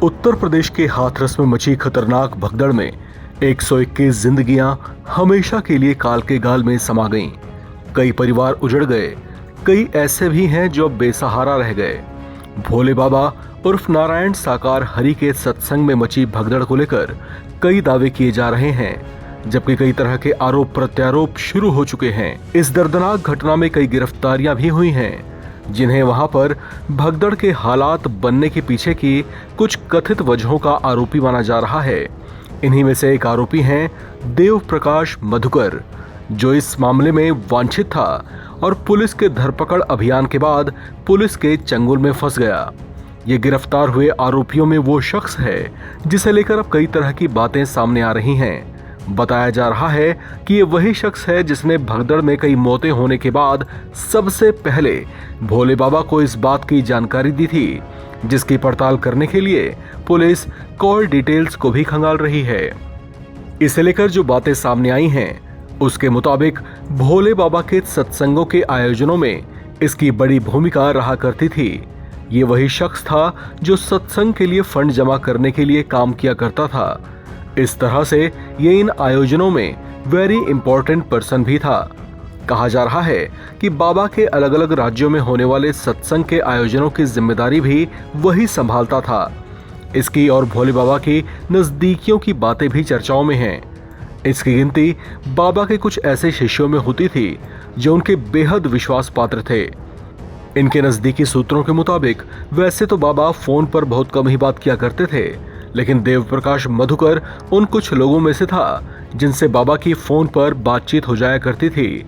उत्तर प्रदेश के हाथरस में मची खतरनाक भगदड़ में 121 जिंदगियां हमेशा के लिए काल के गाल में समा गईं। कई परिवार उजड़ गए, कई ऐसे भी हैं जो बेसहारा रह गए। भोले बाबा उर्फ नारायण साकार हरि के सत्संग में मची भगदड़ को लेकर कई दावे किए जा रहे हैं, जबकि कई तरह के आरोप प्रत्यारोप शुरू हो चुके हैं। इस दर्दनाक घटना में कई गिरफ्तारियां भी हुई हैं, जिन्हें वहां पर भगदड़ के हालात बनने के पीछे की कुछ कथित वजहों का आरोपी माना जा रहा है। इन्हीं में से एक आरोपी हैं देव प्रकाश मधुकर, जो इस मामले में वांछित था और पुलिस के धरपकड़ अभियान के बाद पुलिस के चंगुल में फंस गया। ये गिरफ्तार हुए आरोपियों में वो शख्स है जिसे लेकर अब कई तरह की बातें सामने आ रही हैं। बताया जा रहा है कि ये वही शख्स है जिसने भगदड़ में कई मौतें होने के बाद सबसे पहले भोले बाबा को इस बात की जानकारी दी थी, जिसकी पड़ताल करने के लिए पुलिस कॉल डिटेल्स को भी खंगाल रही है। इसे लेकर जो बातें सामने आई हैं, उसके मुताबिक भोले बाबा के सत्संगों के आयोजनों में इसकी बड़ी भूमिका रहा करती थी। ये वही शख्स था जो सत्संग के लिए फंड जमा करने के लिए काम किया करता था। इस तरह से ये इन आयोजनों में वेरी इंपॉर्टेंट पर्सन भी था। कहा जा रहा है कि बाबा के अलग अलग राज्यों में होने वाले सत्संग के आयोजनों की जिम्मेदारी भी वही संभालता था। इसकी और भोले बाबा की नजदीकियों की बातें भी चर्चाओं में हैं। इसकी गिनती बाबा के कुछ ऐसे शिष्यों में होती थी जो उनके बेहद विश्वास पात्र थे। इनके नजदीकी सूत्रों के मुताबिक वैसे तो बाबा फोन पर बहुत कम ही बात किया करते थे, लेकिन देव प्रकाश मधुकर उन कुछ लोगों में से था जिनसे बाबा की फोन पर बातचीत हो जाया करती थी।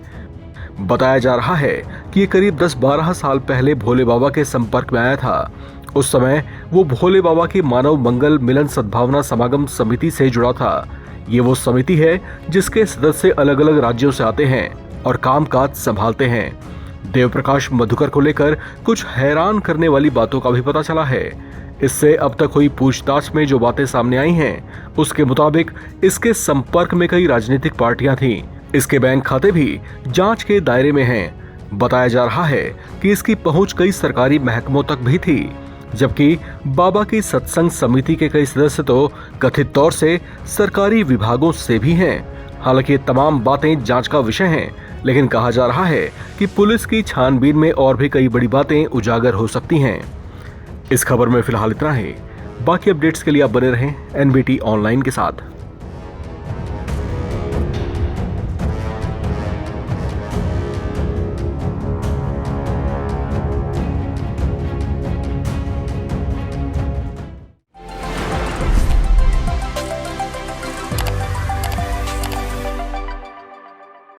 बताया जा रहा है कि ये करीब 10-12 साल पहले भोले बाबा के संपर्क में आया था। उस समय वो भोले बाबा की मानव मंगल मिलन सद्भावना समागम समिति से जुड़ा था। ये वो समिति है जिसके सदस्य अलग अलग राज्यों से आते हैं और कामकाज संभालते हैं। देव प्रकाश मधुकर को लेकर कुछ हैरान करने वाली बातों का भी पता चला है। इससे अब तक हुई पूछताछ में जो बातें सामने आई हैं, उसके मुताबिक इसके संपर्क में कई राजनीतिक पार्टियां थीं। इसके बैंक खाते भी जांच के दायरे में हैं। बताया जा रहा है कि इसकी पहुंच कई सरकारी महकमों तक भी थी, जबकि बाबा की सत्संग समिति के कई सदस्य तो कथित तौर से सरकारी विभागों से भी हैं। हालांकि ये तमाम बातें जांच का विषय हैं, लेकिन कहा जा रहा है कि पुलिस की छानबीन में और भी कई बड़ी बातें उजागर हो सकती हैं। इस खबर में फिलहाल इतना ही। बाकी अपडेट्स के लिए आप बने रहें एनबीटी ऑनलाइन के साथ।